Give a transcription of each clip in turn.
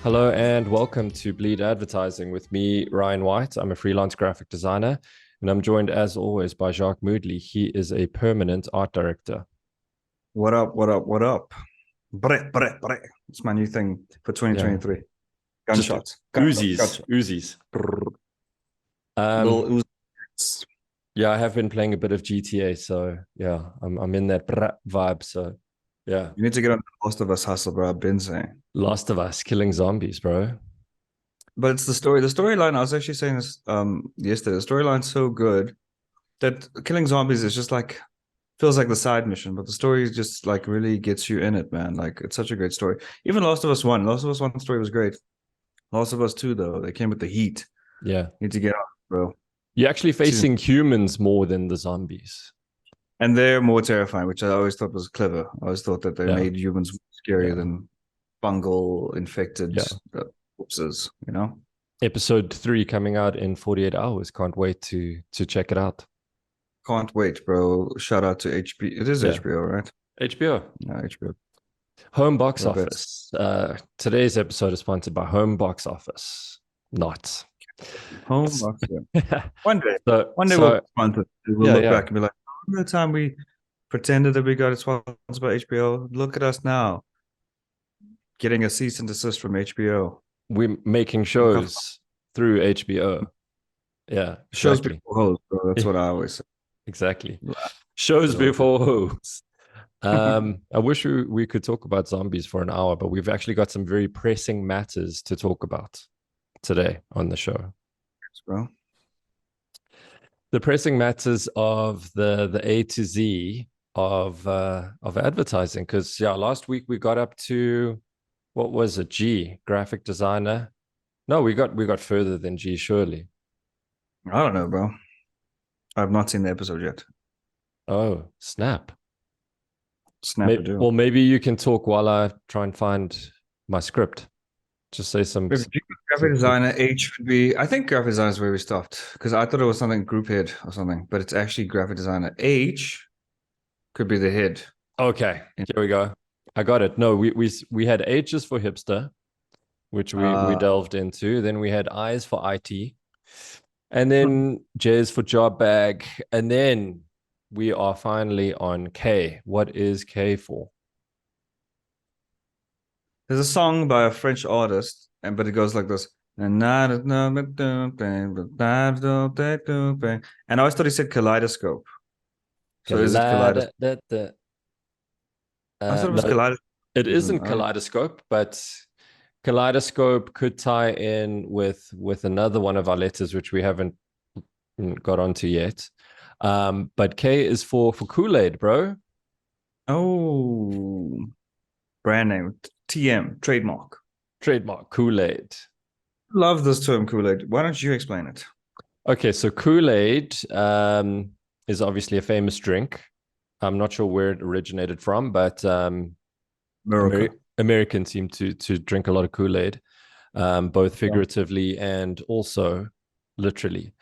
Hello and welcome to Bleed Advertising with me, Ryan Whyte. I'm a freelance graphic designer and I'm joined as always by Jacque Moodley. He is a permanent art director. What up? What up? What up? Bre, bre, bre. It's my new thing for Yeah, 2023. just Gunshots. Gunshot. Uzis, Gunshot. Uzis. Little Um, Uzi. yeah, I have been playing a bit of GTA, so yeah, I'm in that vibe. So yeah, You need to get on the Last of Us hustle, bro. I've been saying. Last of Us, killing zombies, bro. But it's the story. The storyline, I was actually saying this yesterday. The storyline's so good that killing zombies is just like feels like the side mission, but the story just like really gets you in it, man. Like it's such a great story. Even Last of Us 1. Last of Us 1 story was great. Last of Us 2, though, they came with the heat. Yeah, You need to get on, bro. you're actually Season facing humans more than the zombies. And they're more terrifying, which I always thought was clever. I always thought that they Yeah, made humans scarier yeah, than fungal infected yeah. corpses, you know? Episode 3 coming out in 48 hours. Can't wait to check it out. Can't wait, bro. Shout out to HBO. It is Yeah, HBO, right? HBO. No, HBO. Home Box The best. Office. Today's episode is sponsored by Home Box Office. Not. Home box, yeah. One day. so One day we'll so sponsor. We'll yeah, look yeah. back and be like, remember the time we pretended that we got it sponsored by HBO? Look at us now, getting a cease and desist from HBO. We're making shows through HBO. Yeah, Shows exactly. before hoes, bro. That's what I always say. Exactly. Shows Good old before hoes. I wish we could talk about zombies for an hour, but we've actually got some very pressing matters to talk about today on the show. bro. The pressing matters of the A to Z of advertising. Because yeah, last week we got up to what was it? G, graphic designer. No, we got further than G, surely. I don't know, bro. I've not seen the episode yet. Oh, snap. Snap a do. Well, maybe you can talk while I try and find my script. Just say Graphic some quick. designer H would be. I think graphic designer is where we stopped because I thought it was something group head or something, but it's actually graphic designer H could be the head. Okay, here we go. I got it. No, we had H's for hipster, which we Uh, delved into. Then we had I's for IT, and then J's for job bag, and then we are finally on K. What is K for? there's a song by a French artist, and but it goes like this. And I always thought he said kaleidoscope. So is it kaleidoscope? I thought it was No, kaleidoscope. it I isn't don't know. kaleidoscope, but kaleidoscope could tie in with another one of our letters, which we haven't got onto yet. But K is for Kool-Aid, bro. Oh, brand name TM trademark. Trademark Kool-Aid. Love this term Kool-Aid. Why don't you explain it? Okay, so Kool-Aid is obviously a famous drink. I'm not sure where it originated from, but America. Americans seem to drink a lot of Kool-Aid, both figuratively and also literally.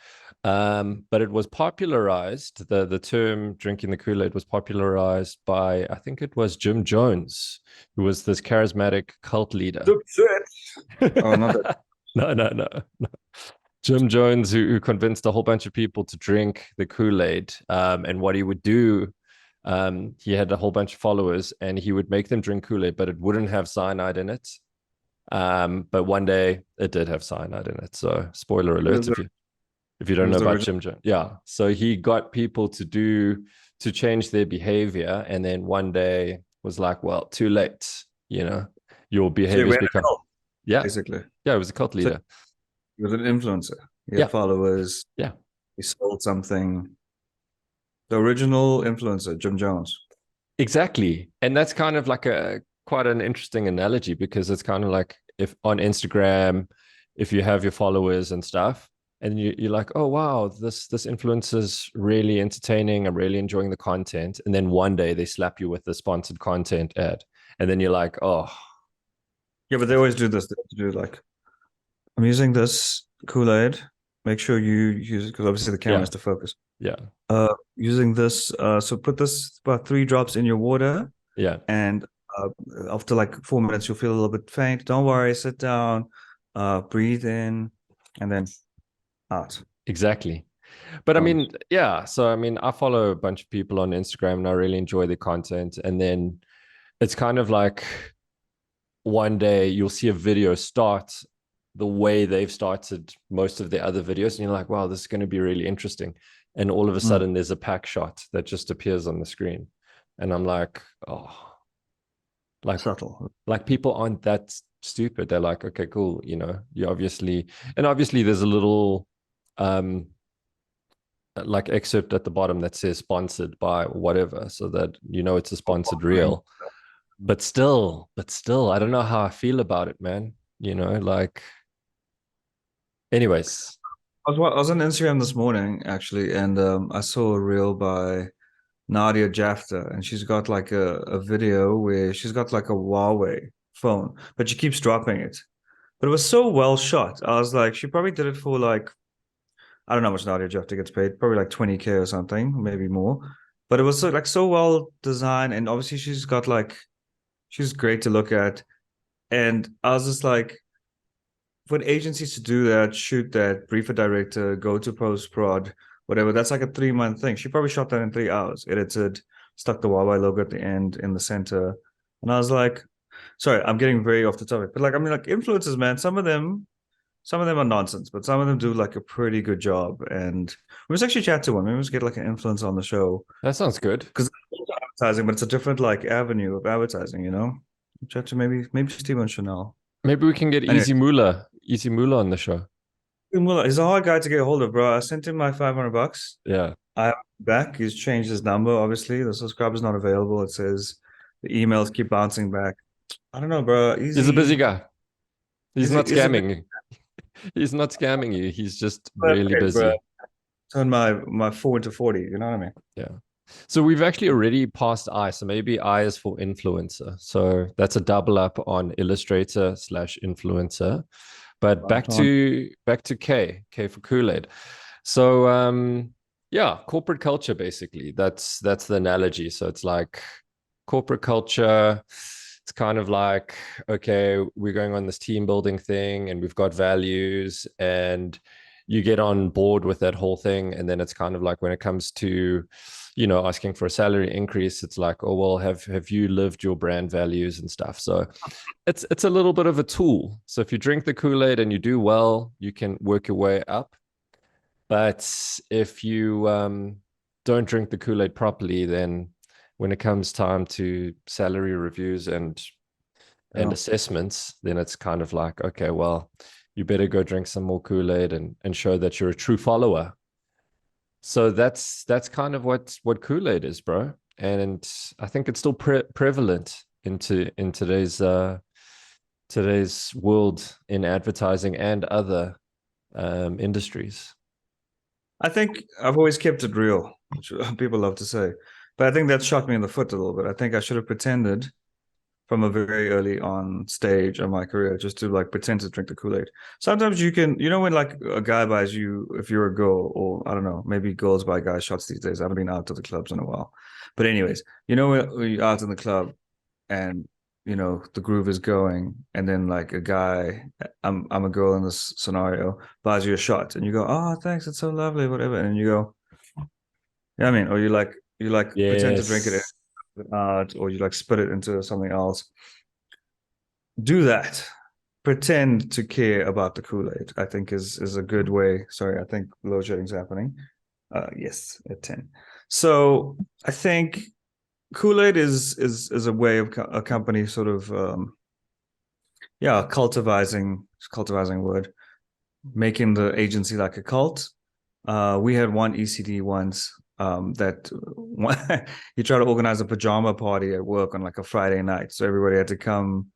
But it was popularized, the term drinking the Kool-Aid was popularized by, I think it was Jim Jones, who was this charismatic cult leader. Oh, not that. No. Jim Jones, who convinced a whole bunch of people to drink the Kool-Aid. And what he would do, he had a whole bunch of followers and he would make them drink Kool-Aid, but it wouldn't have cyanide in it. But one day it did have cyanide in it. So spoiler It alert was the, if you it don't know was the about original. Jim Jones. Yeah. So he got people to change their behavior. And then one day was like, well, too late, your So he behaviors ran a become, cult, yeah. basically. Yeah, it was a cult So leader. he was an influencer. He had Yeah. followers. Yeah. He sold something. The original influencer, Jim Jones. Exactly. And that's kind of like a quite an interesting analogy because it's kind of like if on Instagram, if you have your followers and stuff, and you're like, oh wow, this influencer's really entertaining. I'm really enjoying the content. And then one day they slap you with the sponsored content ad. And then you're like, oh, Yeah, but they always do this. They have to do like, I'm using this Kool-Aid. Make sure you use it because obviously the camera yeah, has to focus. yeah, Using this, so put this about 3 drops in your water yeah. and After like 4 minutes, you'll feel a little bit faint. Don't worry, sit down, breathe in, and then out. Exactly. But I Um, mean, yeah. So I mean, I follow a bunch of people on Instagram and I really enjoy the content. And then it's kind of like one day you'll see a video start the way they've started most of the other videos, and you're like, wow, this is going to be really interesting. And all of a mm, sudden there's a pack shot that just appears on the screen. And I'm like, oh, like subtle. like people aren't that stupid. They're like, okay, cool, you obviously, and obviously there's a little um like excerpt at the bottom that says sponsored by whatever, so that it's a sponsored reel. But still, I don't know how I feel about it, man. Like, anyways. I was on Instagram this morning actually, and I saw a reel by Nadia Jafta, and she's got like a video where she's got like a Huawei phone, but she keeps dropping it. But it was so well shot. I was like, she probably did it for like, I don't know how much Nadia Jafta gets paid, probably like 20K or something, maybe more. But it was so, like so well designed, and obviously she's great to look at. And I was just like, for agencies to do that, shoot that, brief a director, go to post prod, whatever, that's like a 3 month thing. She probably shot that in 3 hours, edited, stuck the Huawei logo at the end in the center. And I was like, sorry, I'm getting very off the topic, but like, I mean, like influencers, man, some of them are nonsense, but some of them do like a pretty good job. And we must actually chat to one. Maybe we must get like an influencer on the show That sounds good. because advertising, but it's a different like avenue of advertising, you know? Chat to maybe Steven Chanel. Maybe we can get Anyway, Easy Moolah on the show. well, he's a hard guy to get a hold of, bro. I sent him my $500. Yeah. I have back. He's changed his number. Obviously, the subscriber's not available. It says the emails keep bouncing back. I don't know, bro. He's a busy guy. He's not Is a bit scamming you. He's not scamming you. He's just really okay, bro. busy. Turn my 4 into 40. You know what I mean? Yeah. So we've actually already passed I. So maybe I is for influencer. So that's a double up on illustrator/influencer. But Right back on. to back to K for Kool-Aid. So yeah, corporate culture basically. That's the analogy. So it's like corporate culture. It's kind of like, okay, we're going on this team building thing and we've got values, and you get on board with that whole thing. And then it's kind of like when it comes to, asking for a salary increase, it's like, oh, well, have you lived your brand values and stuff? So it's a little bit of a tool. So if you drink the Kool-Aid and you do well, you can work your way up. But if you don't drink the Kool-Aid properly, then when it comes time to salary reviews and Yeah. assessments, then it's kind of like, okay, well, you better go drink some more Kool-Aid and show that you're a true follower. So that's kind of what Kool-Aid is, bro. And I think it's still prevalent in today's world in advertising and other industries. I think I've always kept it real, which people love to say. But I think that shot me in the foot a little bit. I think I should have pretended from a very early on stage of my career just to like pretend to drink the Kool-Aid. Sometimes you can, when like a guy buys you, if you're a girl, or I don't know, maybe girls buy guys shots these days. I haven't been out to the clubs in a while. But anyways, when you're out in the club and the groove is going, and then like a guy, I'm a girl in this scenario, buys you a shot and you go, oh thanks, it's so lovely, whatever. And then you go, yeah, I mean, or you like pretend to drink it Yes. out, or you like spit it into something else. Do that. Pretend to care about the Kool-Aid, I think is a good way. Sorry, I think load shedding's happening. Yes, at 10. So I think Kool-Aid is a way of a company sort of yeah, cultivizing word, making the agency like a cult. We had one ECD once that he tried to organize a pajama party at work on like a Friday night, so everybody had to come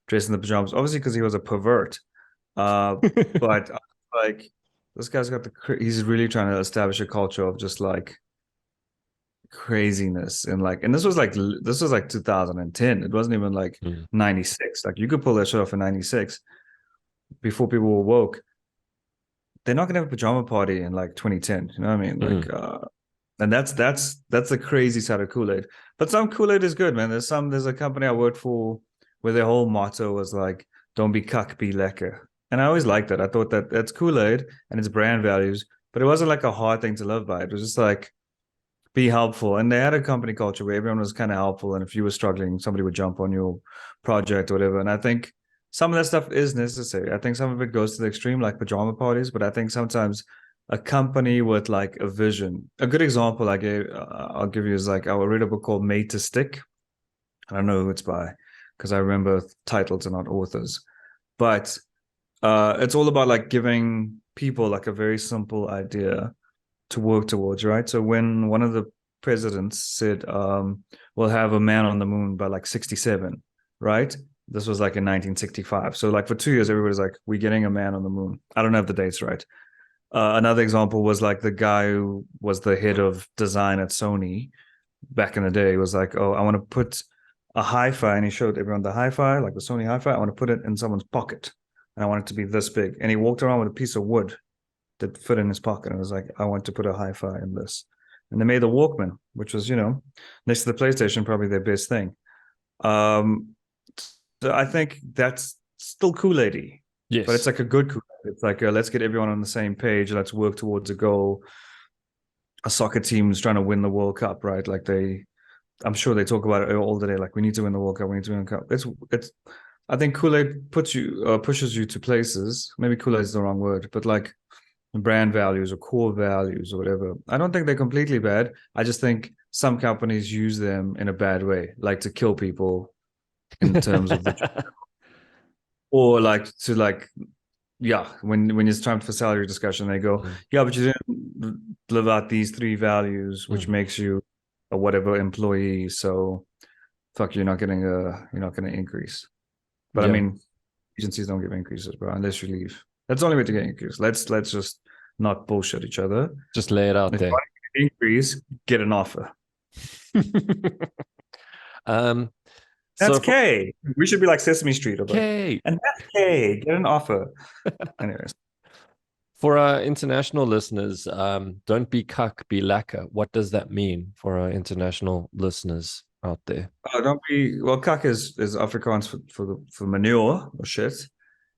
dressed in the pajamas, obviously because he was a pervert. But like this guy's got he's really trying to establish a culture of just like craziness, and this was like 2010. It wasn't even like Mm. 96. Like you could pull that shit off in 96 before people were woke. They're not gonna have a pajama party in like 2010. You know what I mean? Mm. Like And that's the crazy side of Kool-Aid. But some Kool-Aid is good, man. There's a company I worked for where their whole motto was like, don't be cuck, be lekker. And I always liked that. I thought that that's Kool-Aid and it's brand values, but it wasn't like a hard thing to live by. It was just like be helpful. And they had a company culture where everyone was kind of helpful. And if you were struggling, somebody would jump on your project or whatever. And I think some of that stuff is necessary. I think some of it goes to the extreme, like pajama parties, but I think sometimes a company with like a vision. A good example I'll give you is like I read a book called Made to Stick. I don't know who it's by because I remember titles and not authors, but it's all about like giving people like a very simple idea to work towards, right? So when one of the presidents said, we'll have a man on the moon by like 67, right? This was like in 1965. So like for 2 years, everybody's like, we're getting a man on the moon. I don't have the dates right. Another example was like the guy who was the head of design at Sony back in the day was like, oh, I want to put a hi-fi, and he showed everyone the hi-fi, like the Sony hi-fi. I want to put it in someone's pocket, and I want it to be this big. And he walked around with a piece of wood that fit in his pocket, and was like, I want to put a hi-fi in this. And they made the Walkman, which was, next to the PlayStation, probably their best thing. So I think that's still Kool-Aid-y, but it's Yes. like a good Kool-Aid. It's like let's get everyone on the same page. Let's work towards a goal. A soccer team's trying to win the World Cup, right? Like I'm sure they talk about it all the day. Like we need to win the World Cup. We need to win the Cup. It's. I think Kool-Aid pushes you to places. Maybe Kool-Aid is the wrong word, but like brand values or core values or whatever. I don't think they're completely bad. I just think some companies use them in a bad way, like to kill people in terms of the or like to like yeah, when it's time for salary discussion, they go, Mm, yeah, but you didn't live out these three values, which mm. makes you a whatever employee. So fuck, you're not gonna increase. But I Yeah. mean, agencies don't give increases, bro, unless you leave. That's the only way to get increase. Let's just not bullshit each other. Just lay it out If you there. want to get increase, get an offer. um, That's so for K. We should be like Sesame Street or like, okay, and that's K. Get an offer. Anyways, for our international listeners, don't be cuck, be lacquer. What does that mean for our international listeners out there? don't be well. Kak is Afrikaans for manure or shit,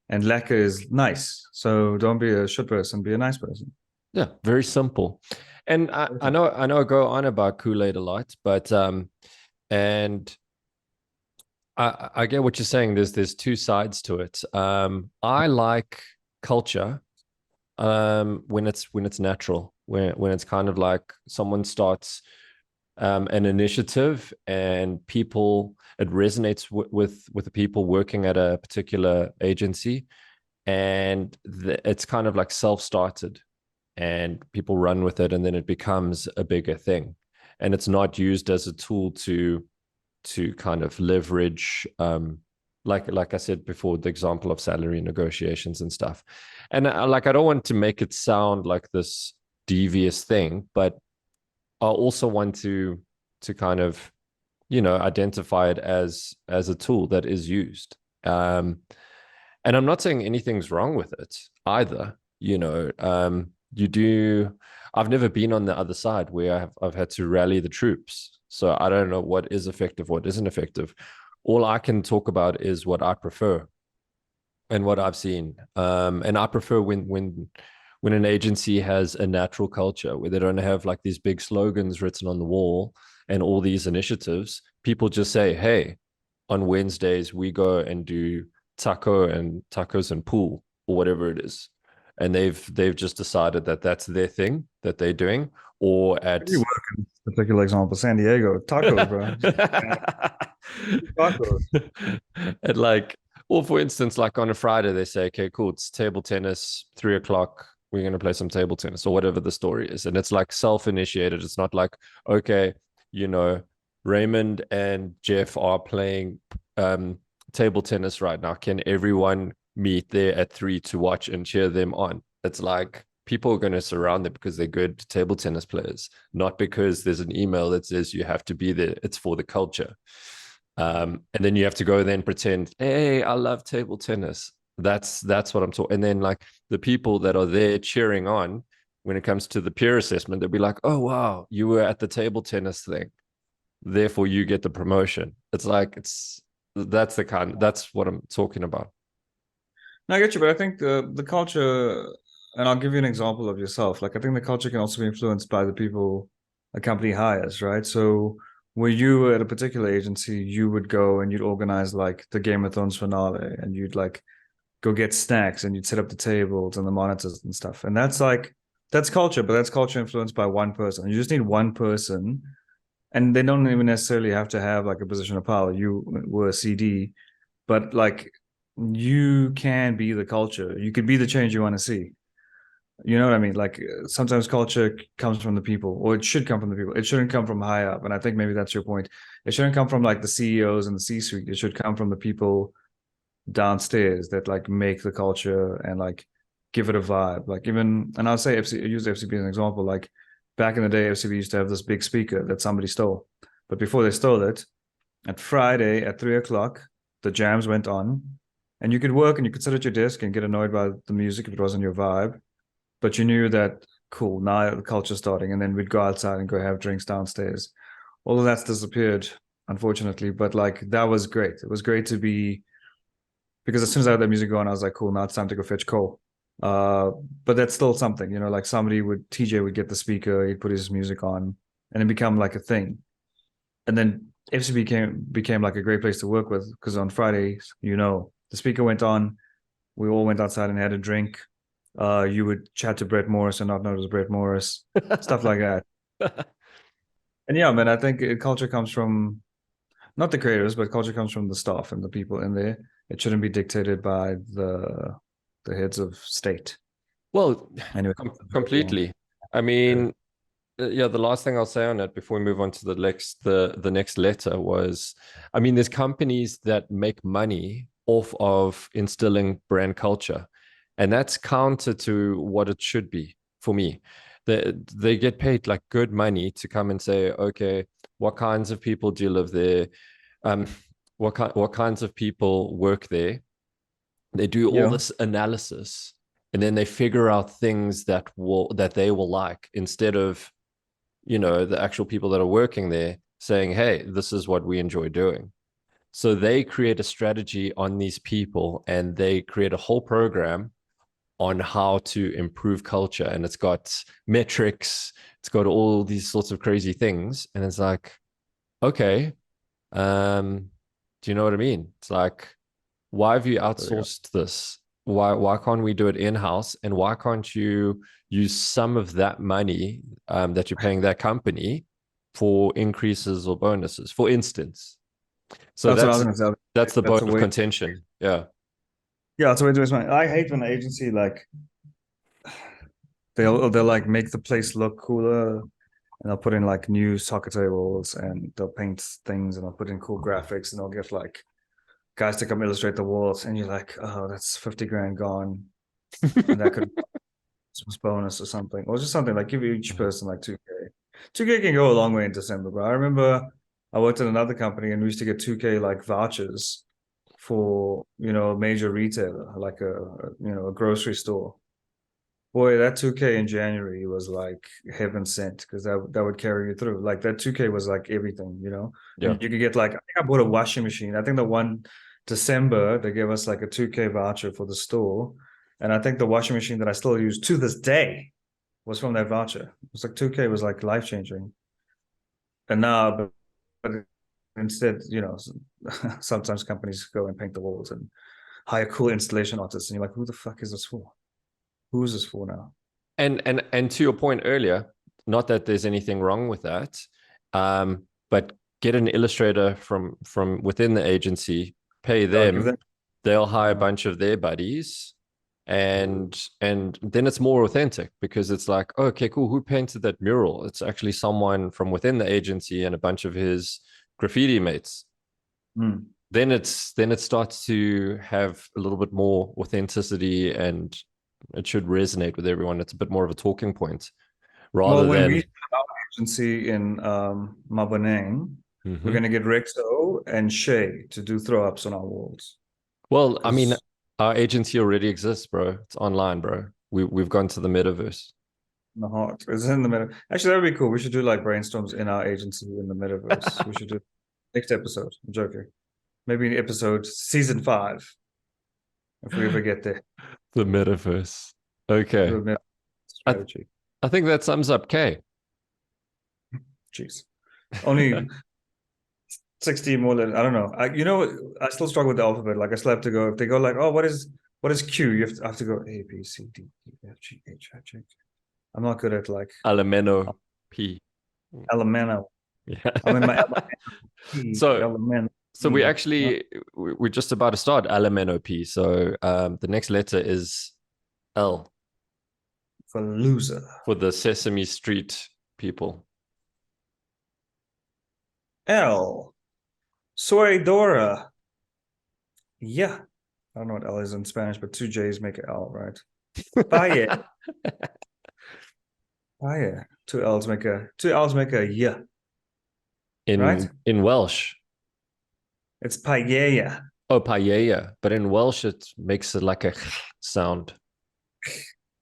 and lekker is nice. So don't be a shit person. Be a nice person. Yeah, very simple. And I know I go on about Kool-Aid a lot, but and I get what you're saying. There's two sides to it. I like culture when it's natural, when it's kind of like someone starts an initiative and people it resonates with the people working at a particular agency, and it's kind of like self-started and people run with it, and then it becomes a bigger thing, and it's not used as a tool to kind of leverage like I said before, the example of salary negotiations and stuff. And like I don't want to make it sound like this devious thing, but I also want to kind of identify it as a tool that is used. And I'm not saying anything's wrong with it either. You do. I've never been on the other side where I've had to rally the troops, so I don't know what is effective, what isn't effective. All I can talk about is what I prefer and what I've seen. And I prefer when an agency has a natural culture where they don't have like these big slogans written on the wall and all these initiatives. People just say, "Hey, on Wednesdays we go and do tacos and pool or whatever it is," and they've just decided that that's their thing that they're doing. Or You at work in particular example, San Diego tacos, bro. Just tacos. and like, or for instance, like on a Friday, they say, okay, cool, it's table tennis, 3 o'clock. We're going to play some table tennis or whatever the story is. And it's like self initiated. It's not like, okay, you know, Raymond and Jeff are playing um, table tennis right now. Can everyone meet there at 3 to watch and cheer them on? It's like people are going to surround them because they're good table tennis players, not because there's an email that says you have to be there. It's for the culture. And then you have to go then pretend, hey, I love table tennis. That's what I'm talking. And then like the people that are there cheering on, when it comes to the peer assessment, they'll be like, oh wow, you were at the table tennis thing, therefore you get the promotion. It's like that's what I'm talking about. No, I get you, but I think the culture, and I'll give you an example of yourself. Like I think the culture can also be influenced by the people a company hires, right? So where you were at a particular agency, you would go and you'd organize like the Game of Thrones finale, and you'd like go get snacks, and you'd set up the tables and the monitors and stuff. And that's culture, but that's culture influenced by one person. You just need one person, and they don't even necessarily have to have like a position of power. You were a CD, but like you can be the culture. You could be the change you want to see. You know what I mean? Like sometimes culture comes from the people, or it should come from the people. It shouldn't come from high up. And I think maybe that's your point. It shouldn't come from like the CEOs and the C-suite. It should come from the people downstairs that like make the culture and like give it a vibe. Like even, and I'll say FC, use FCB as an example. Like back in the day, FCB used to have this big speaker that somebody stole. But before they stole it, at Friday at 3 o'clock, the jams went on, and you could work and you could sit at your desk and get annoyed by the music if it wasn't your vibe. But you knew that cool, now the culture's starting, and then we'd go outside and go have drinks downstairs. All of that's disappeared, unfortunately. But like that was great. It was great to be, because as soon as I had that music going, I was like, cool, now it's time to go fetch coal. Uh, but that's still something, you know, like TJ would get the speaker, he'd put his music on, and it become like a thing. And then FCB became like a great place to work with, because on Fridays, you know, the speaker went on, we all went outside and had a drink. You would chat to Brett Morris and not know it was Brett Morris, stuff like that. And yeah, man, I think culture comes from not the creators, but culture comes from the staff and the people in there. It shouldn't be dictated by the heads of state. Well, Anyway, completely. I mean, yeah, the last thing I'll say on it before we move on to the next letter was, I mean, there's companies that make money off of instilling brand culture, and that's counter to what it should be for me. They get paid like good money to come and say, okay, what kinds of people do you live there? Um, what kinds of people work there? They do all yeah, this analysis, and then they figure out things that they will like, instead of, you know, the actual people that are working there saying, hey, this is what we enjoy doing. So they create a strategy on these people, and they create a whole program on how to improve culture, and it's got metrics, it's got all these sorts of crazy things, and it's like, okay, do you know what I mean? It's like, why have you outsourced this? Why can't we do it in-house? And why can't you use some of that money that you're paying that company for increases or bonuses, for instance? So that's what I was gonna say. that's the bone That's a of way. contention. Yeah. Yeah, that's a way to waste money. I hate when an agency like they'll like make the place look cooler, and they'll put in like new soccer tables, and they'll paint things, and they'll put in cool graphics, and they'll get like guys to come illustrate the walls, and you're like, oh, that's 50 grand gone, and that could Christmas bonus or something, or just something like give each person like 2K. 2K can go a long way in December, bro. I remember I worked at another company, and we used to get 2K like vouchers for, you know, a major retailer, like a grocery store. Boy, that 2K in January was like heaven sent, because that would carry you through. Like that 2K was like everything, you know. Yeah. And you could get like, I think I bought a washing machine. I think the one December they gave us like a 2K voucher for the store. And I think the washing machine that I still use to this day was from that voucher. It was like 2K was like life changing. And now, but instead, you know, sometimes companies go and paint the walls and hire cool installation artists, and you're like, who the fuck is this for? Who is this for now? And to your point earlier, not that there's anything wrong with that, but get an illustrator from within the agency, pay I'll give them, them. they'll hire a bunch of their buddies, and then it's more authentic, because it's like, oh, okay, cool, who painted that mural? It's actually someone from within the agency and a bunch of his graffiti mates. Mm. Then it starts to have a little bit more authenticity, and it should resonate with everyone. It's a bit more of a talking point Well, rather when we than. have our agency in Maboneng, we're Mhm. going to get Rexo and Shay to do throw ups on our walls. Well, I mean, Because our agency already exists, bro. It's online, bro. We've gone to the metaverse. in the heart. It's in the meta. Actually, that would be cool. We should do like brainstorms in our agency in the metaverse. We should do next episode. I'm joking. Maybe episode season 5 if we ever get there. The metaverse. Okay. I, th- Strategy. I think that sums up K. Jeez. Only 60 more than I don't know. I still struggle with the alphabet. Like I still have to go. If they go like, oh, what is Q? I have to go A B C D E F G H I J K. I'm not good at like Alameno P. Elemento. Yeah. I'm in my P. So Elemento. so we're just about to start Alameno P. So the next letter is L For loser. for the Sesame Street people. L. Soy Dora. Yeah. I don't know what L is in Spanish, but 2 J's make an L, right? Paye. Paye. 2 L's make a yeah. Right? In Welsh. It's paella. Oh, paella. But in Welsh, it makes it like a sound.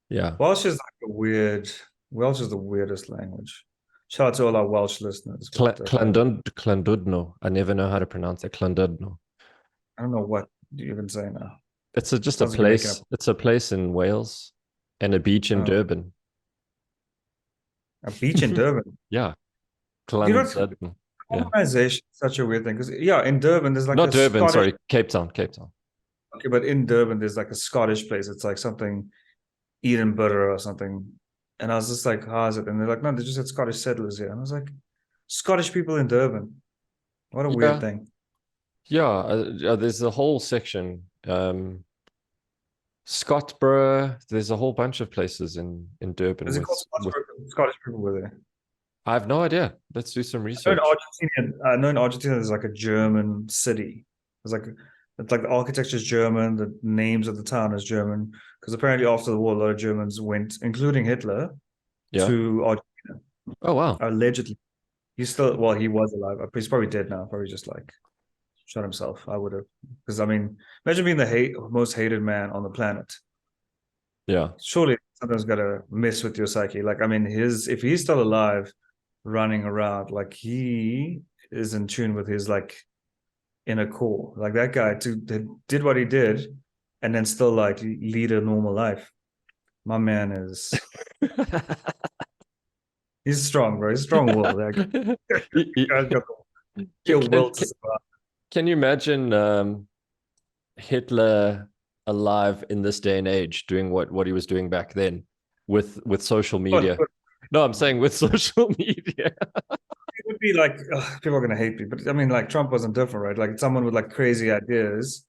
Yeah. Welsh is the weirdest language. Shout out to all our Welsh listeners. Llandudno. I never know how to pronounce it. Llandudno. I don't know what you even say now. It's just a place. It's a place in Wales and a beach in Durban. A beach in Durban. Yeah. Llandudno. Colonization is such a weird thing because in Durban there's like not Durban, sorry, Cape Town. Okay, but in Durban there's like a Scottish place. It's like something Edinburgh or something. And I was just like, how is it? And they're like, no, they just had Scottish settlers here. And I was like, Scottish people in Durban. What a weird thing. Yeah, there's a whole section. Scottborough, there's a whole bunch of places in Durban. Is it called Scottish people were there? I have no idea. Let's do some research. I know in Argentina there's like a German city. It's like the architecture is German, the names of the town is German. Because apparently after the war, a lot of Germans went, including Hitler, to Argentina. Oh wow! Allegedly, he was alive. He's probably dead now. Probably just like shot himself. I would have, because I mean, imagine being the most hated man on the planet. Yeah, surely something's got to mess with your psyche. Like, I mean, if he's still alive, running around, like he is in tune with his like inner core. Like that guy did what he did, and then still like lead a normal life. My man is. He's strong, bro. He's strong-willed. Can you imagine Hitler alive in this day and age doing what he was doing back then with social media? No, I'm saying with social media. It would be like, people are going to hate me, but I mean, like Trump wasn't different, right? Like someone with like crazy ideas.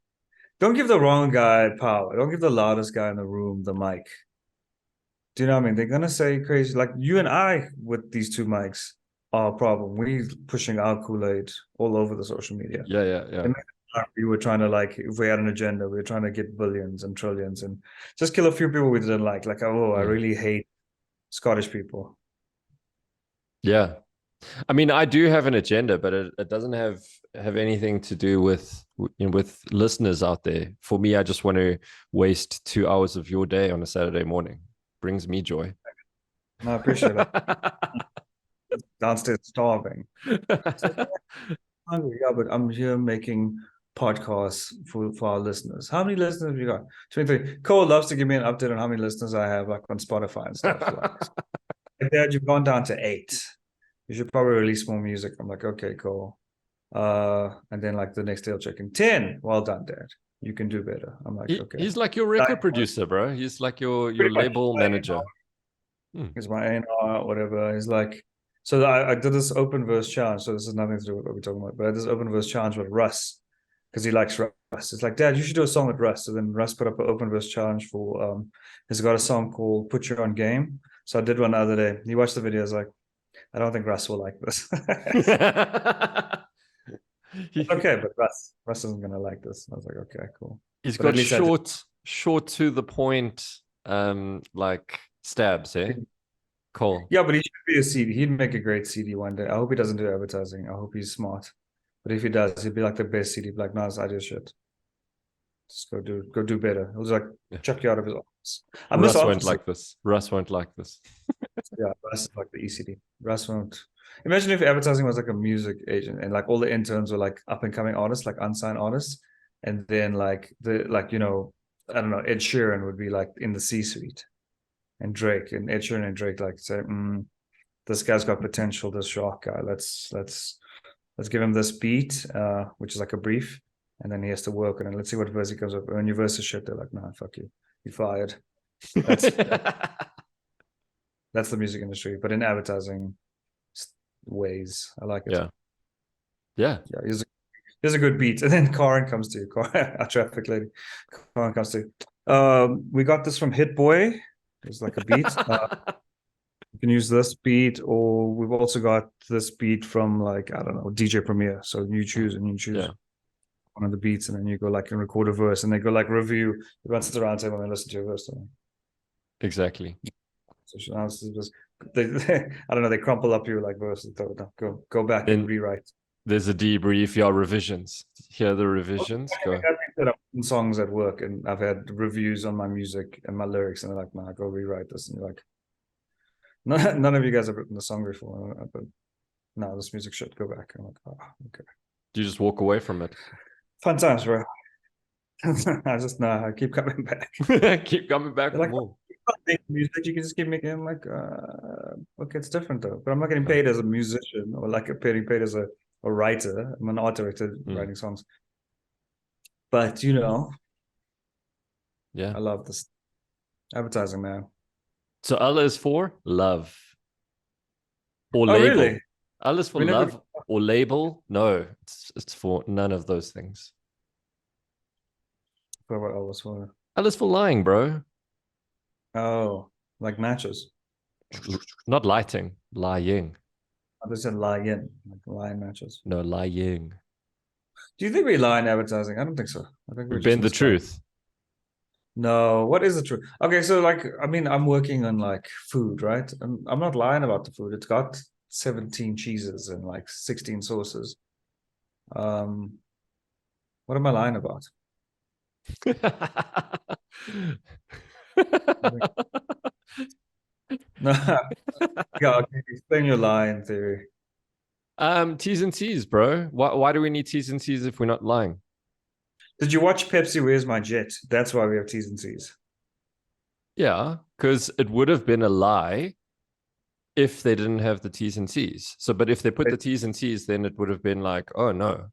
Don't give the wrong guy power. Don't give the loudest guy in the room the mic. Do you know what I mean? They're going to say crazy, like you and I with these 2 mics are a problem. We're pushing our Kool-Aid all over the social media. Yeah. And we were trying to like, if we had an agenda, we were trying to get billions and trillions and just kill a few people we didn't like. Like, I really hate Scottish people. Yeah. I mean, I do have an agenda, but it doesn't have anything to do with listeners out there. For me, I just want to waste 2 hours of your day on a Saturday morning. Brings me joy. No, I appreciate that. Downstairs starving. Hungry, yeah, but I'm here making podcasts for our listeners. How many listeners have you got? 23. Cole loves to give me an update on how many listeners I have, like on Spotify and stuff. Like, Dad, you've gone down to 8. You should probably release more music. I'm like, okay, cool. And then like the next day I'll check in 10. Well done, Dad. You can do better. I'm like, okay. He's like your record producer, bro. He's like your label manager. He's my A&R, whatever. He's like, so I did this open verse challenge. So this has nothing to do with what we're talking about, but I did this open verse challenge with Russ because he likes Russ. It's like, Dad, you should do a song with Russ. So then Russ put up an open verse challenge for, he's got a song called Put You On Game. So I did one the other day. He watched the video. I was like, I don't think Russ will like this. Okay, but Russ isn't gonna like this. I was like, okay, cool. He's got short to the point, like stabs, eh? Cool. Yeah, but he should be a CD. He'd make a great CD one day. I hope he doesn't do advertising. I hope he's smart. But if he does, he'd be like the best CD. Be like, no, this idea shit. Just go do better. He'll just like chuck you out of his office. I miss Russ won't offices. like this. Russ won't like this. Yeah, Russ is like the ECD. Russ won't. Imagine if advertising was like a music agent and like all the interns were like up and coming artists, like unsigned artists, and then like I don't know, Ed Sheeran would be like in the C-suite, and Ed Sheeran and Drake like say, this guy's got potential. This Jacque guy, let's give him this beat, which is like a brief, and then he has to work on it. Let's see what verse he comes up. When your verse is shit, they're like, nah, fuck you, you fired. That's that's the music industry, but in advertising ways, I like it. Yeah. Yeah. Yeah, here's a good beat, and then Karen comes to you. Our traffic lady, Karen comes to you. We got this from Hit Boy. It's like a beat. You can use this beat, or we've also got this beat from like I don't know DJ Premier. So you choose Yeah. one of the beats, and then you go like and record a verse, and they go like review. Everyone sits around the table and they listen to your verse. Exactly. So I don't know. They crumple up your like verse and go back and Then rewrite. there's a debrief, your revisions. Hear the revisions. Go. I've songs at work, and I've had reviews on my music and my lyrics, and they're like, "Man, go rewrite this." And you're like, none of you guys have written a song before, but no, this music should go back. I'm like, oh, okay. Do you just walk away from it? Fun times, bro. I keep coming back. Keep coming back for Like, more. music, you can just keep making. I'm like, okay, it's different though. But I'm not getting paid as a musician or like getting paid as a writer. I'm an art director writing songs. But Yeah, I love this advertising, man. So L is for love or Oh, label. really? L is for love or label. No, it's for none of those things. For what L is for? L is for lying, bro. Oh, like matches. Not lighting, lying. I said lie-in, like lie-in matches. No, lying. Do you think we lie in advertising? I don't think so. I think We we're bend the truth. No, what is the truth? Okay, so like, I mean, I'm working on like food, right? And I'm not lying about the food. It's got 17 cheeses and like 16 sauces. What am I lying about? No, yeah, okay, explain your lying theory. T's and C's, bro. Why do we need T's and C's if we're not lying? Did you watch Pepsi? Where's my jet? That's why we have T's and C's. Yeah, because it would have been a lie if they didn't have the T's and C's. So, but if they put the T's and C's, then it would have been like, oh no,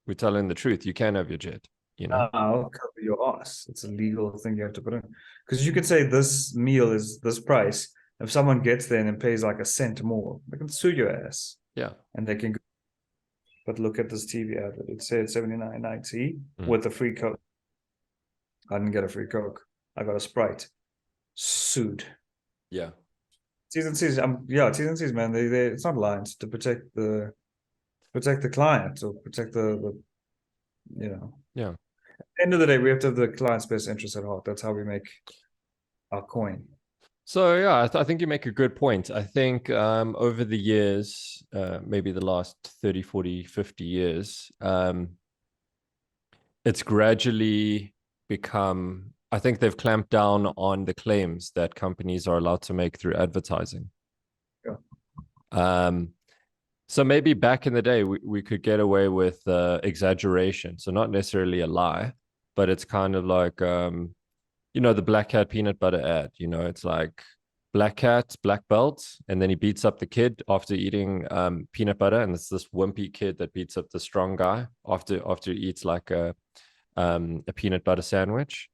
we're telling the truth. You can have your jet, I'll cover your ass. It's a legal thing you have to put in. Because you could say this meal is this price. If someone gets there and pays like a cent more, they can sue your ass. Yeah. And they can go. But look at this TV advert. It said $79.90 with a free Coke. I didn't get a free Coke. I got a Sprite. Sued. Yeah. T's and C's, T's and C's, man. They it's not lines to protect the client or protect the. Yeah. At the end of the day, we have to have the client's best interest at heart. That's how we make our coin. So yeah, I think you make a good point. I think over the years, maybe the last 30, 40, 50 years, it's gradually become, I think they've clamped down on the claims that companies are allowed to make through advertising. Yeah. So maybe back in the day, we could get away with exaggeration. So not necessarily a lie, but it's kind of like, the Black Cat peanut butter ad. It's like Black Cat, black belt, and then he beats up the kid after eating peanut butter. And it's this wimpy kid that beats up the strong guy after he eats like a peanut butter sandwich.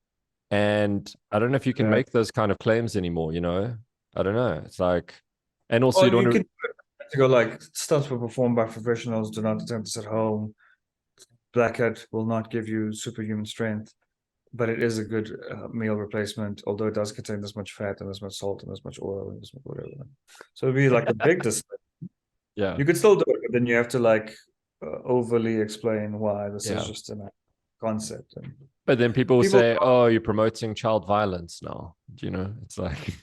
And I don't know if you can make those kind of claims anymore, I don't know. It's like, and also you don't want to go like stunts were performed by professionals. Do not attempt this at home. Black Cat will not give you superhuman strength, but it is a good meal replacement, although it does contain this much fat and this much salt and this much oil and this much whatever. So it'd be like a big display. Yeah. You could still do it, but then you have to like overly explain why this is just a concept. But then people will say, oh, you're promoting child violence now. It's like.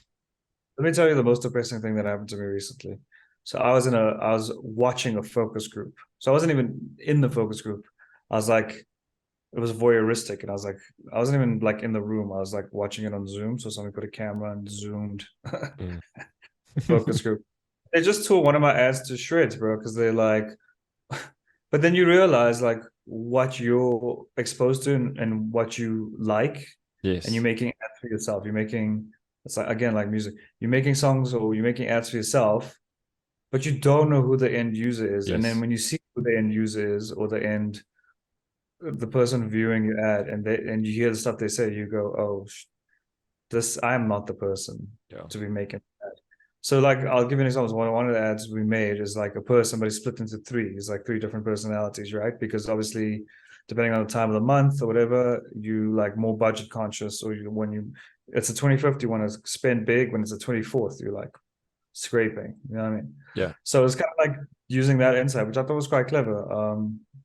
Let me tell you the most depressing thing that happened to me recently. So I was watching a focus group. So I wasn't even in the focus group. I was like it was voyeuristic, and I wasn't even like in the room. I was like watching it on Zoom. So somebody put a camera and zoomed Mm. focus group. They just tore one of my ads to shreds, bro, because they're like, but then you realize like what you're exposed to and what you like, and you're Yes. making ads for yourself. You're making, it's like again like music. You're making songs or you're making ads for yourself, but you don't know who the end user is. And then Yes. when you see who the end user is or the person viewing your ad, and you hear the stuff they say, you go, oh, this I'm not the person Yeah. to be making that. So like I'll give you an example. One of the ads we made is like a person, but it's split into three. It's like three different personalities, right? Because obviously, depending on the time of the month or whatever, you like more budget conscious, or when you it's a 25th, you want to spend big. When it's a 24th, you're like scraping. You know what I mean? Yeah. So it's kind of like using that insight, which I thought was quite clever.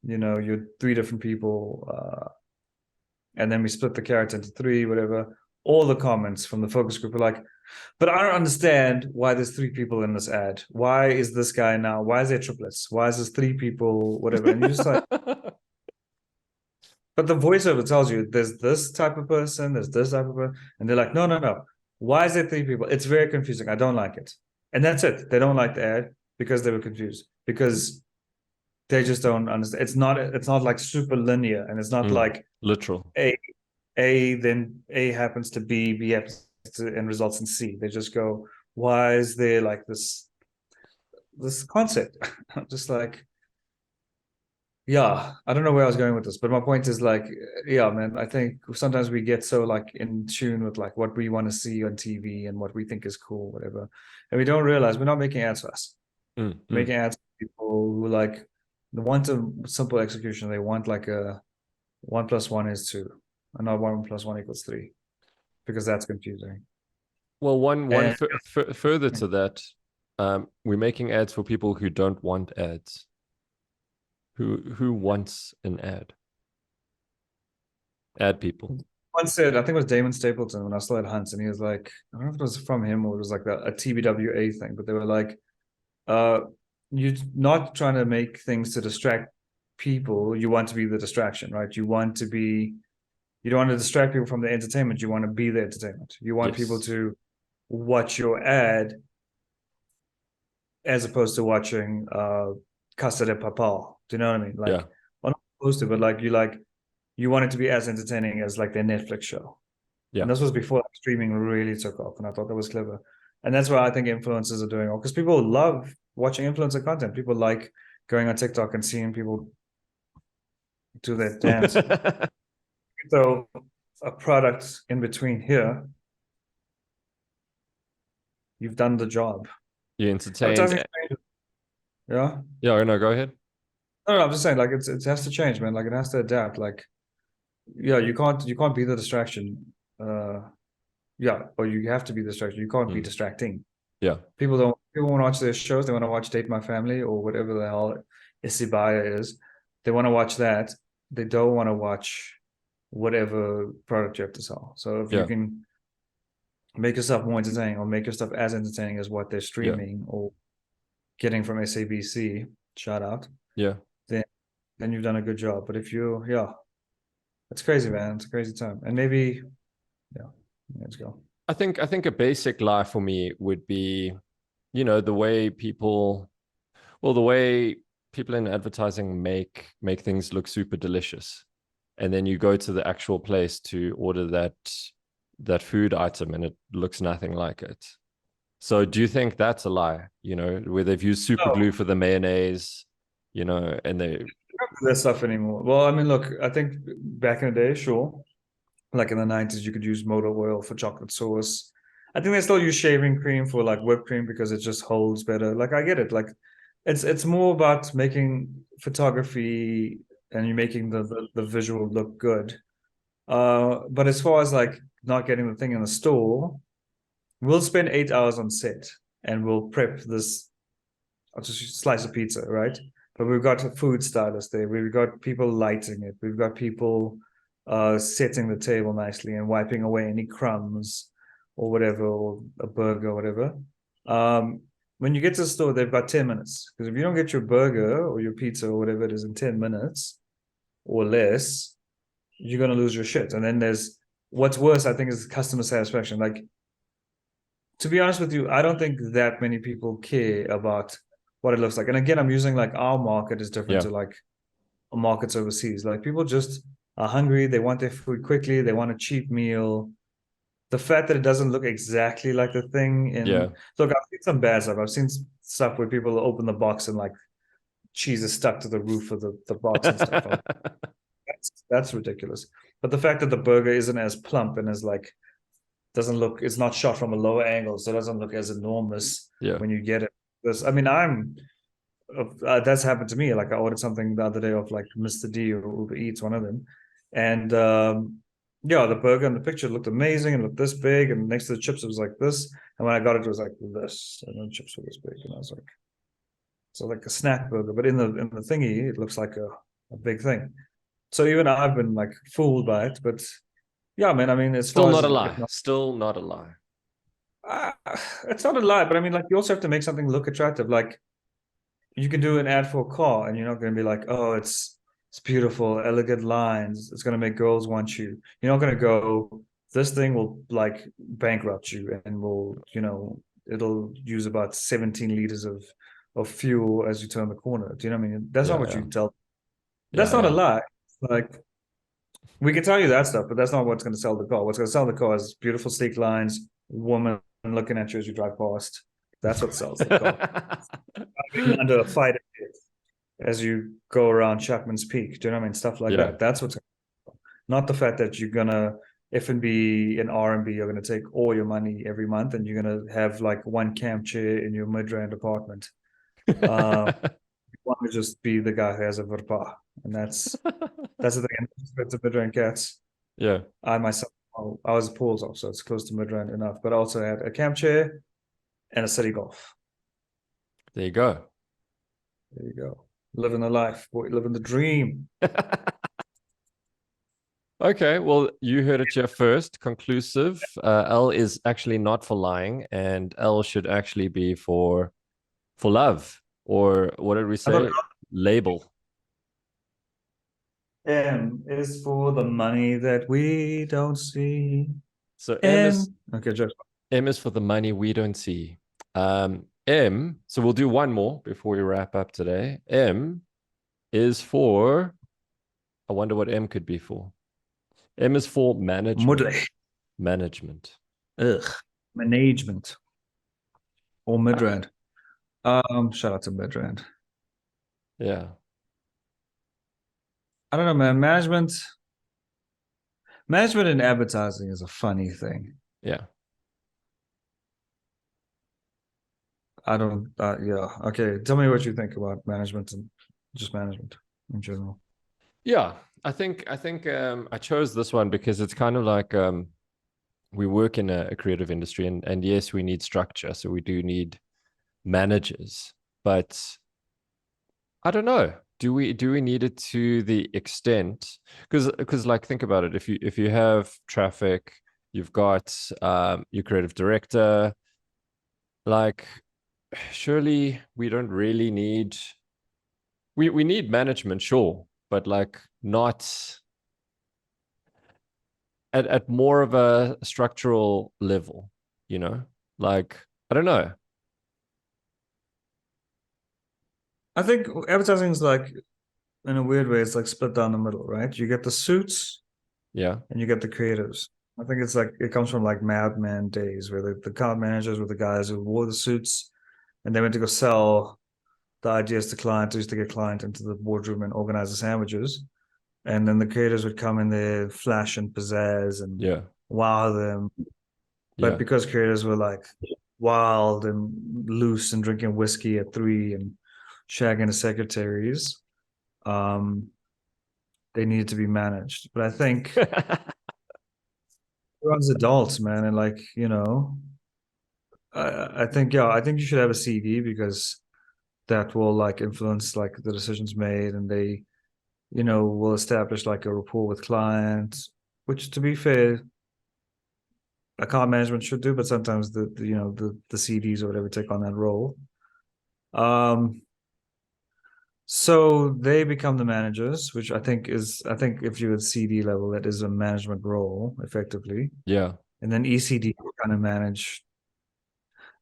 You're three different people, and then we split the character into three, whatever. All the comments from the focus group were like, but I don't understand why there's three people in this ad. Why is this guy now? Why is there triplets? Why is there three people? Whatever. And you're just like, but the voiceover tells you there's this type of person, there's this type of person. And they're like, no, no, no. Why is there three people? It's very confusing. I don't like it. And that's it. They don't like the ad because they were confused. Because they just don't understand. It's not like super linear, and it's not like Literal. A then A happens to B happens to, and results in C. They just go, why is there like this concept? I'm just like, yeah, I don't know where I was going with this, but my point is like, yeah, man, I think sometimes we get so like in tune with like what we want to see on TV and what we think is cool, whatever, and we don't realize we're not making ads for us. We're making ads for people who like they want a simple execution. They want like a 1 + 1 is 2, and not 1 + 1 equals 3, because that's confusing. Well, one And further to that, we're making ads for people who don't want ads. Who wants an ad? Ad people. once said, I think it was Damon Stapleton when I still at Hunts, and he was like, I don't know if it was from him or it was like a TBWA thing, but they were like, uh, you're not trying to make things to distract people. You want to be the distraction, right? You don't want to distract people from the entertainment. You want to be the entertainment. You want people Yes. to watch your ad as opposed to watching Casa de Papel. Do you know what I mean? Yeah. Like, well, not opposed to, but you want it to be as entertaining as like their Netflix show. Yeah. And this was before like, streaming really took off, and I thought that was clever. And that's why I think influencers are doing all, because people love watching influencer content. People like going on TikTok and seeing people do their dance. So a product in between here, you've done the job. You entertained. Advertising, yeah. Yeah, no, go ahead. No, I'm just saying, like it has to change, man. Like it has to adapt. Like, yeah, you can't be the distraction. Yeah, or you have to be the distraction. You can't be distracting. Yeah. People want to watch their shows. They want to watch Date My Family or whatever the hell Isibaya is. They want to watch that. They don't want to watch whatever product you have to sell. So if you Yeah. can make yourself more entertaining or make your stuff as entertaining as what they're streaming or getting from SABC, shout out, Yeah. then you've done a good job. But if you, yeah, it's crazy, man. It's a crazy time. And maybe, yeah, let's go. I think a basic lie for me would be, the way the way people in advertising make things look super delicious. And then you go to the actual place to order that food item and it looks nothing like it. So do you think that's a lie? Where they've used super No, glue for the mayonnaise, and they don't do that stuff anymore. Well, I mean, look, I think back in the day, sure. Like in the 90s, you could use motor oil for chocolate sauce. I think they still use shaving cream for like whipped cream because it just holds better. Like I get it. Like it's more about making photography and you're making the visual look good. But as far as like not getting the thing in the store, we'll spend 8 hours on set and we'll prep this. I'll just slice of pizza, right? But we've got a food stylist there. We've got people lighting it. We've got people setting the table nicely and wiping away any crumbs or whatever, or a burger or whatever. When you get to the store, they've got 10 minutes. Because if you don't get your burger or your pizza or whatever it is in 10 minutes or less, you're gonna lose your shit. And then there's what's worse, I think, is customer satisfaction. Like, to be honest with you, I don't think that many people care about what it looks like. And again, I'm using like our market is different Yeah. to like markets overseas. Like people just are hungry, they want their food quickly, they want a cheap meal. The fact that it doesn't look exactly like the thing Yeah. in look, I've seen some bad stuff. I've seen stuff where people open the box and like cheese is stuck to the roof of the box and stuff. That's ridiculous. But the fact that the burger isn't as plump and as like doesn't look, it's not shot from a lower angle, so it doesn't look as enormous Yeah. when you get it. Because I mean, that's happened to me. Like I ordered something the other day of like Mr. D or Uber Eats, one of them, and yeah, the burger in the picture looked amazing and looked this big, and next to the chips it was like this, and when I got it, it was like this, and the chips were this big, and I was like, so like a snack burger, but in the thingy, it looks like a big thing. So even I've been like fooled by it, but yeah, man. I mean, as Still far not as a lie. Still not a lie. uh, it's not a lie, but I mean, like you also have to make something look attractive. Like you can do an ad for a car, and you're not going to be like, oh, it's beautiful, elegant lines. It's going to make girls want you. You're not going to go. This thing will like bankrupt you, and it'll use about 17 liters of fuel as you turn the corner. Do you know what I mean? That's not Yeah. what Yeah. you tell. That's Yeah. not a Yeah. lie. Like we can tell you that stuff, but that's not what's going to sell the car. What's going to sell the car is beautiful, sleek lines, woman looking at you as you drive past. That's what sells the car. Being under a fighter as you go around Chapman's Peak. Do you know what I mean? Stuff like Yeah. that. That's what's not the fact that you're gonna F&B and R&B. You're gonna take all your money every month, and you're gonna have like one camp chair in your mid-rand apartment. You want to just be the guy who has a verpa, and that's the thing. It's a mid-rand cats. Yeah. I myself, I was a pools off, so it's close to mid-rand enough. But I also had a camp chair and a city golf. There you go. There you go. Living the life, boy, living the dream. Okay, well, you heard it here first. Conclusive. L is actually not for lying, and L should actually be for love, or what did we I thought say? Label. M is for the money that we don't see. So M. Okay, just M is for the money we don't see. M. So we'll do one more before we wrap up today. M is for. I wonder what M could be for. M is for management. Moodley. Management. Ugh. Management. Or Midrand. Shout out to Midrand. Yeah. I don't know, man. Management in advertising is a funny thing. Yeah. I don't yeah. Okay. Tell me what you think about management and just management in general. Yeah. I think I chose this one because it's kind of like we work in a creative industry, and yes, we need structure. So we do need managers, but I don't know. Do we need it to the extent? Because like think about it. If you have traffic, you've got your creative director. Like surely we don't really need we need management, sure, but like not at more of a structural level, you know? Like I don't know. I think advertising is like in a weird way, it's like split down the middle, right? You get the suits Yeah. and you get the creatives. I think it's like it comes from like Mad Men days where the account managers were the guys who wore the suits and they went to go sell the ideas to clients, used to get client into the boardroom and organize the sandwiches. And then the creators would come in there, flash and pizzazz and Yeah. wow them. But Yeah. because creators were like wild and loose and drinking whiskey at 3 and shagging the secretaries, um, they needed to be managed. But I think everyone's adults, man, and like I think you should have a CD because that will like influence like the decisions made, and they will establish like a rapport with clients, which to be fair, account management should do, but sometimes the CDs or whatever take on that role. Um, So they become the managers, which I think if you're at CD level, that is a management role effectively. Yeah. And then ECD kind of manage,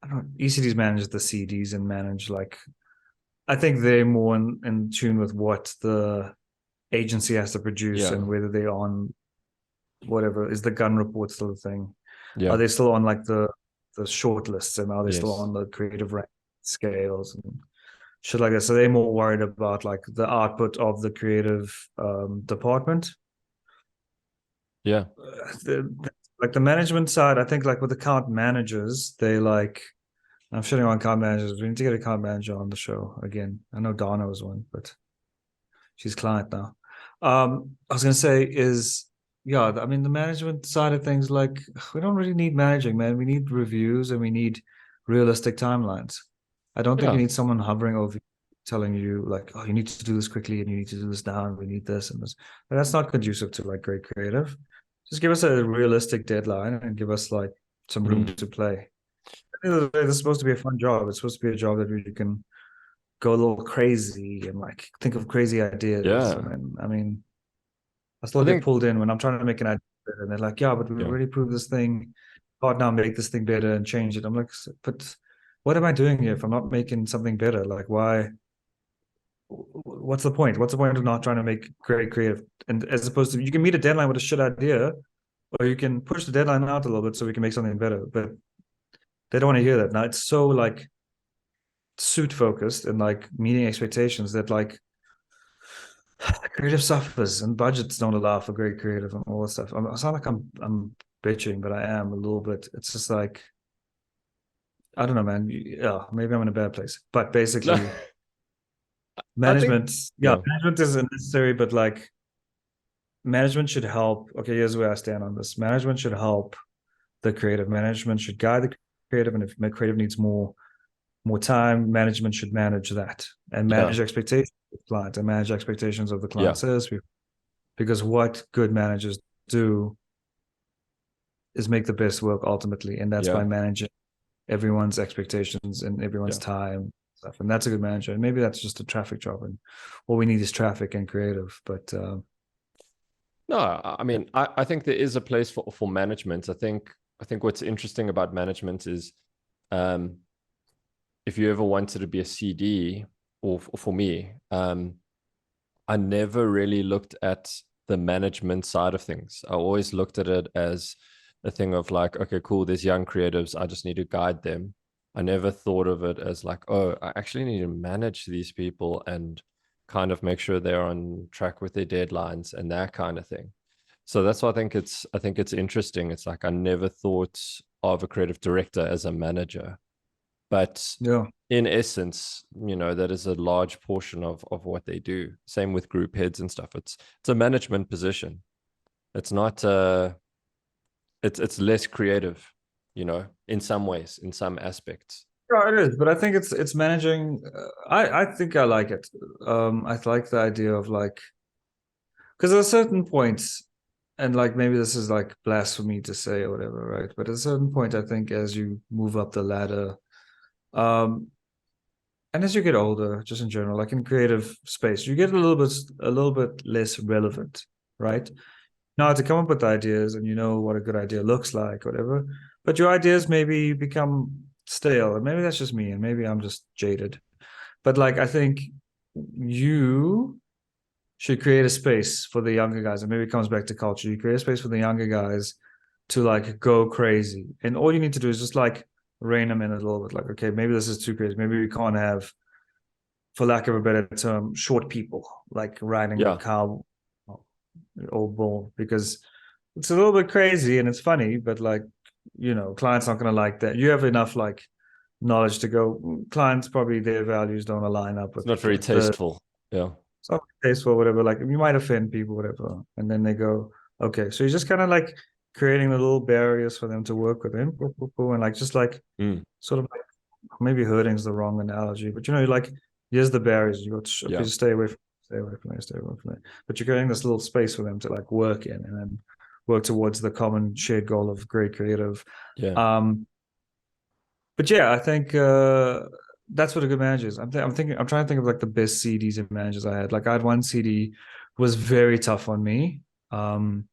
I don't ECDs manage the CDs and manage like, I think they're more in tune with what the agency has to produce Yeah. and whether they're on whatever. Is the gun report still a thing? Are Yeah. they still on like the short lists, and are they still Yes. on the creative rank scales and shit like that? So they're more worried about like the output of the creative department. Yeah. Like the management side, I think like with account managers, they like, I'm shitting on account managers. We need to get a account manager on the show again. I know Donna was one, but she's client now. I was gonna say is, yeah, I mean the management side of things, like we don't really need managing, man. We need reviews and we need realistic timelines. I don't think you Yeah. need someone hovering over you, telling you like, oh, you need to do this quickly and you need to do this now and we need this and this. But that's not conducive to like great creative. Just give us a realistic deadline and give us like some room Mm. to play. At the end of the day, this is supposed to be a fun job. It's supposed to be a job that you can go a little crazy and like think of crazy ideas. And Yeah. then, I mean, I still I get think, pulled in when I'm trying to make an idea, and they're like, "Yeah, but we yeah. already proved this thing. God, now make this thing better and change it." I'm like, "But what am I doing here if I'm not making something better? Like, why? What's the point? What's the point of not trying to make great creative? And as opposed to, you can meet a deadline with a shit idea, or you can push the deadline out a little bit so we can make something better." But they don't want to hear that. Now it's so like suit focused and like meeting expectations that like creative suffers and budgets don't allow for great creative and all that stuff. I sound like I'm bitching, but I am a little bit. It's just like, I don't know, man. Yeah, maybe I'm in a bad place. But No, basically, I think, management, yeah, yeah. management is necessary, but like management should help. Okay, here's where I stand on this. Management should help the creative. Management should guide the creative, and if creative needs more time, management should manage that and Yeah. manage expectations of the client and manage expectations of the Yeah. client service. Because what good managers do is make the best work ultimately, and that's by Yeah. managing everyone's expectations and everyone's Yeah. time stuff. And that's a good manager. And maybe that's just a traffic job, and all we need is traffic and creative. But No, I mean, I think there is a place for management. I think what's interesting about management is, um, if you ever wanted to be a CD, or for me, I never really looked at the management side of things. I always looked at it as a thing of like, okay, cool, there's young creatives. I just need to guide them. I never thought of it as like, oh, I actually need to manage these people and kind of make sure they're on track with their deadlines and that kind of thing. So that's why I think it's interesting. It's like I never thought of a creative director as a manager, but yeah, in essence, that is a large portion of what they do. Same with group heads and stuff. It's a management position. It's not it's less creative, in some ways, in some aspects. yeah, it is. But I think it's managing. I think I like it. I like the idea of like, because at a certain point, and like maybe this is like blasphemy to say or whatever, right? But at a certain point, I think as you move up the ladder, um, and as you get older, just in general, like in creative space, you get a little bit less relevant, right? Now to come up with ideas, and you know what a good idea looks like, whatever. But your ideas maybe become stale, and maybe that's just me, and maybe I'm just jaded. But like I think you should create a space for the younger guys, and maybe it comes back to culture. You create a space for the younger guys to like go crazy, and all you need to do is just like rein them in a little bit. Like, okay, maybe this is too crazy. Maybe we can't have, for lack of a better term, short people like riding a Yeah, cow or bull, because it's a little bit crazy and it's funny, but like, clients aren't going to like that. You have enough like knowledge to go, clients probably their values don't align up it's with not very the tasteful. Yeah, some tasteful, whatever. Like you might offend people, whatever. And then they go, okay. So you're just kind of like creating the little barriers for them to work within. And like just like mm, sort of like, maybe hurting is the wrong analogy, but like here's the barriers. You got, okay, yeah, just stay away from, stay away from it. But you're creating this little space for them to like work in, and then work towards the common shared goal of great creative. yeah, Um, but yeah, I think that's what a good manager is. I'm thinking, I'm trying to think of like the best CDs and managers I had. Like I had one CD was very tough on me, um,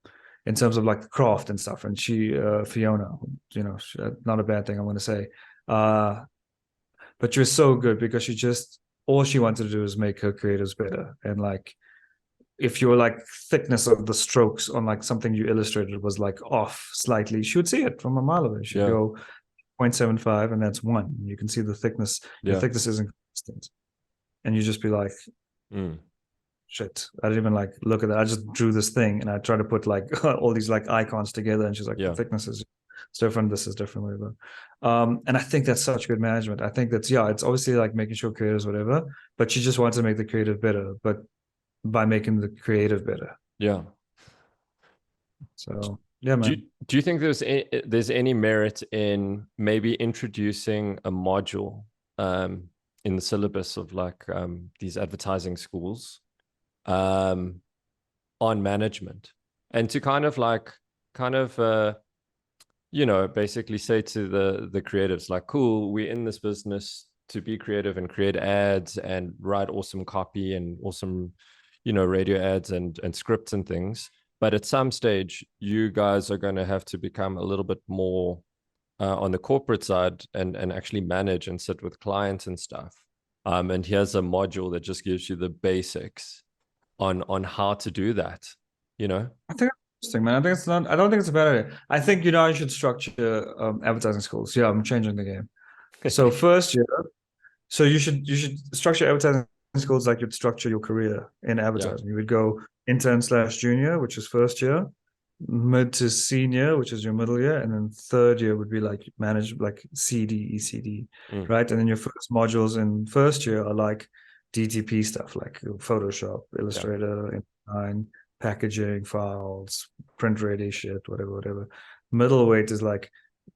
in terms of like the craft and stuff. And she, Fiona, not a bad thing, I'm going to say. Uh, but she was so good because all she wanted to do is make her creatives better. And like, if your like thickness of the strokes on like something you illustrated was like off slightly, she would see it from a mile away. She'd Yeah. go 0.75 and that's one. You can see the thickness. Your Yeah. thickness isn't consistent. And you just be like, Mm. shit. I didn't even like look at that. I just drew this thing and I tried to put like all these like icons together. And she's like, the Yeah. thickness is different. This is different, whatever. And I think that's such good management. I think that's, yeah, it's obviously like making sure creators, whatever, but she just wants to make the creative better, but by making the creative better. Yeah. So yeah, Do you, man. do you think there's any merit in maybe introducing a module in the syllabus of like these advertising schools um, on management, and to kind of basically say to the creatives like, cool, we're in this business to be creative and create ads and write awesome copy and awesome, radio ads and scripts and things. But at some stage, you guys are going to have to become a little bit more on the corporate side and actually manage and sit with clients and stuff. And here's a module that just gives you the basics on how to do that. I think it's interesting, man. I think it's not. I don't think it's a bad idea. I think you should structure advertising schools. Yeah, I'm changing the game. So first year, so you should structure advertising schools like you'd structure your career in Yeah, advertising. You would go intern/junior, which is first year, mid to senior, which is your middle year, and then third year would be like manage like CD, ECD, mm, right? And then your first modules in first year are like DTP stuff, like Photoshop, yeah, Illustrator, InDesign, packaging, files, print ready shit, whatever, whatever. Middle weight is like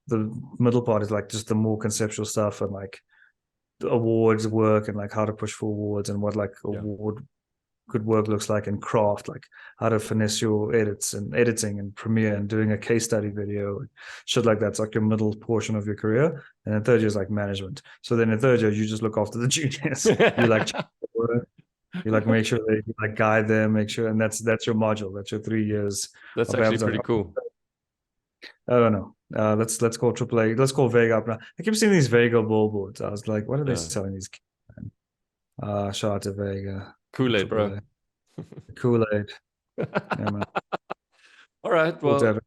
the middle part is like just the more conceptual stuff and like the awards work and like how to push for awards and what like yeah, award good work looks like in craft, like how to finesse your edits and editing and Premiere and doing a case study video, shit like that. It's like your middle portion of your career. And then third year is like management. So then in third year, you just look after the juniors. You like you like make sure they like guide them, make sure, and that's your module. That's your 3 years that's of actually advertising. pretty cool. I don't know. Let's call AAA. Let's call Vega up now. I keep seeing these Vega billboards. I was like, what are they Yeah, selling these? Shout out to Vega. Kool-Aid, bro. AAA. Kool-Aid. Yeah, man. All right, Cool to well, have it.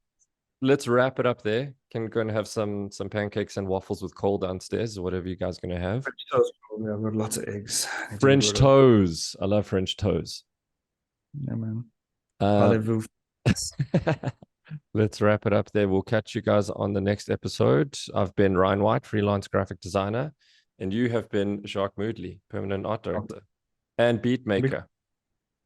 let's wrap it up there. Can go and have some pancakes and waffles with coal downstairs, or whatever you guys are going to have. French toast. Yeah, I've got lots of eggs. I need to get French rid of. toes. I love French toes. Yeah, man. Uh, Parlez-vous. let's wrap it up there. We'll catch you guys on the next episode. I've been Ryan Whyte, freelance graphic designer, and you have been Jacque Moodley, permanent art director and beat maker.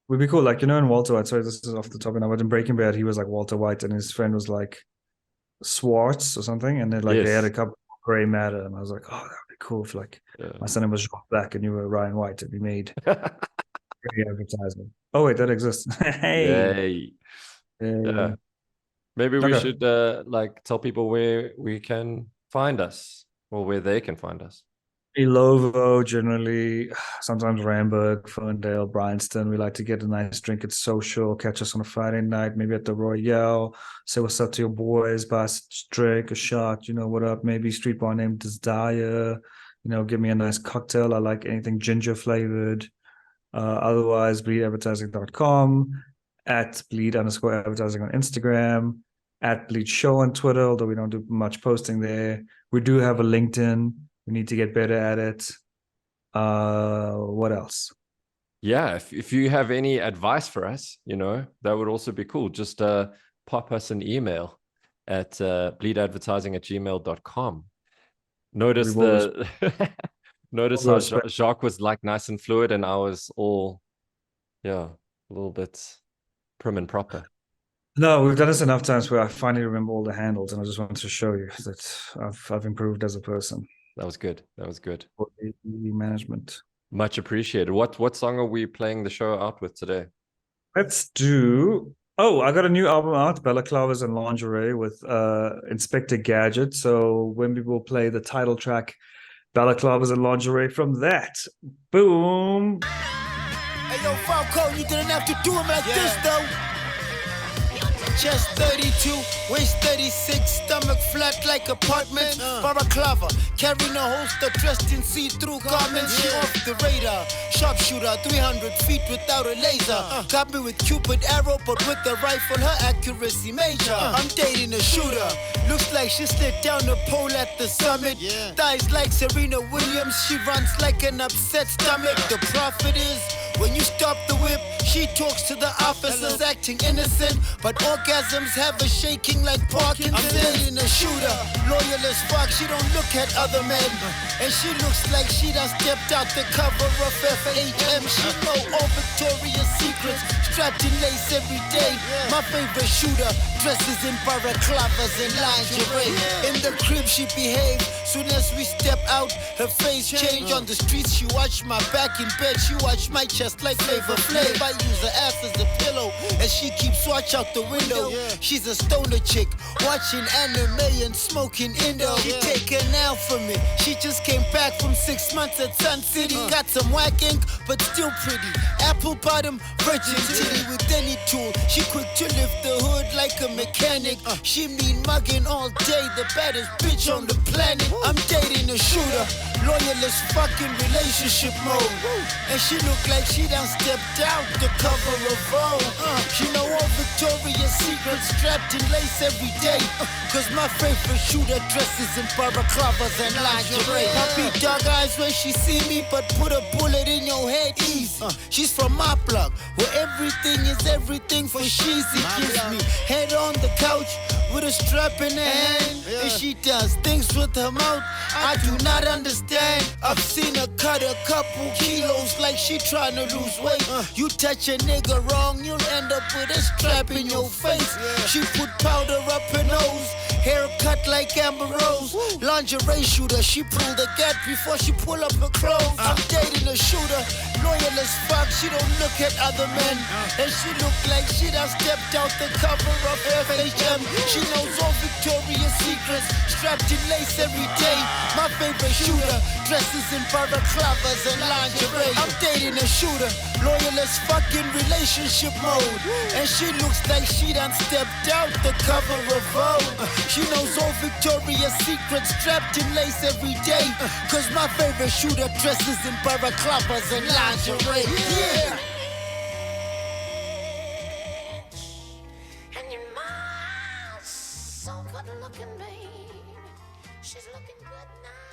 Would be cool. Like, in Walter White, sorry, this is off the top, and I was in Breaking Bad, he was like Walter White, and his friend was like Swartz or something, and then like they had Yes. a couple of gray matter, and I was like, oh, that would be cool if like my son was Jacques Black and you were Ryan White, and we made great advertisement. Oh wait, that exists. Hey. Yay. Yeah. Yeah. Maybe we Okay. should like tell people where we can find us or where they can find us. Ilovo, generally, sometimes Ramburg, Ferndale, Bryanston. We like to get a nice drink. It's social. Catch us on a Friday night, maybe at the Royale. Say what's up to your boys, buy a drink, a shot. You know what up? Maybe street bar named Desire. Give me a nice cocktail. I like anything ginger flavored. Otherwise, bleedadvertising.com, at bleed_advertising on Instagram, at bleed show on Twitter, although we don't do much posting there. We do have a LinkedIn. We need to get better at it. What else? Yeah, if you have any advice for us, that would also be cool. Just pop us an email at bleedadvertising@gmail.com. Notice We've always, the notice also how respect. Jacques was like nice and fluid, and I was all, yeah, a little bit prim and proper. No, we've done this enough times where I finally remember all the handles, and I just wanted to show you that I've improved as a person That was good. That was good. for the management. Much appreciated. What song are we playing the show out with today? Let's do. Oh, I got a new album out, Balaclavas and Lingerie with Inspector Gadget. So when people play the title track, balaclavas and lingerie from that. Boom. Hey yo, Falco, you didn't have to do him like this though. Chest 32, waist 36, stomach flat like apartment. Balaclava, carrying a holster dressed in see-through garments. She off the radar, sharpshooter, 300 feet without a laser. Got me with Cupid arrow, but with the rifle, her accuracy major. I'm dating a shooter, looks like she slid down the pole at the summit. Thighs like Serena Williams, she runs like an upset stomach. The profit is, when you stop the whip, she talks to the officers acting innocent, but orgasms have her shaking like Parkinson's. I'm dating a shooter, loyal as fuck, she don't look at other men, and she looks like she done stepped out the cover of FHM. She know all Victoria's Secrets, strapped in lace every day. My favorite shooter, dresses in balaclavas and lingerie. In the crib she behave, soon as we step out, her face change. On the streets she watch my back, in bed she watch my chest like Flavor Flav. I use her ass as a pillow, and she keeps watch out the window. She's a stoner chick, watching anime and smoking Indo. She taken out from me, she just came back from 6 months at Sun City. Got some whack ink, but still pretty. Apple bottom, virgin titty with any tool. She quick to lift the hood like a mechanic. She mean mugging all day, the baddest bitch on the planet. I'm dating a shooter, loyal as fucking relationship mode, and she look like she done stepped out the cover of Vogue. She know all Victoria's Secrets, strapped in lace every day. Cause my favorite shooter dresses in balaclavas and lingerie. I beat dog eyes when she see me, but put a bullet in your head easy. She's from my block, where everything is everything for sheezy. Gives me head on the couch with a strap in her hand, and she does things with her mouth I do not understand. I've seen her cut a couple kilos like she tryna lose weight. You touch a nigga wrong, you'll end up with a strap in your face. She put powder up her nose, hair cut like Amber Rose. Lingerie shooter, she pull the gap before she pull up her clothes. I'm dating a shooter, loyal as fuck, she don't look at other men, and she look like she done stepped out the cover of FHM. She knows all Victoria's Secrets, strapped in lace every day. My favorite shooter, dresses in balaclavas and lingerie. I'm dating a shooter, loyal as fucking relationship mode, and she looks like she done stepped out the cover of Vogue. She knows all Victoria's Secrets, strapped in lace every day. Cause my favorite shooter dresses in balaclavas and lingerie. Yeah. And your mom's so good looking, babe. She's looking good now.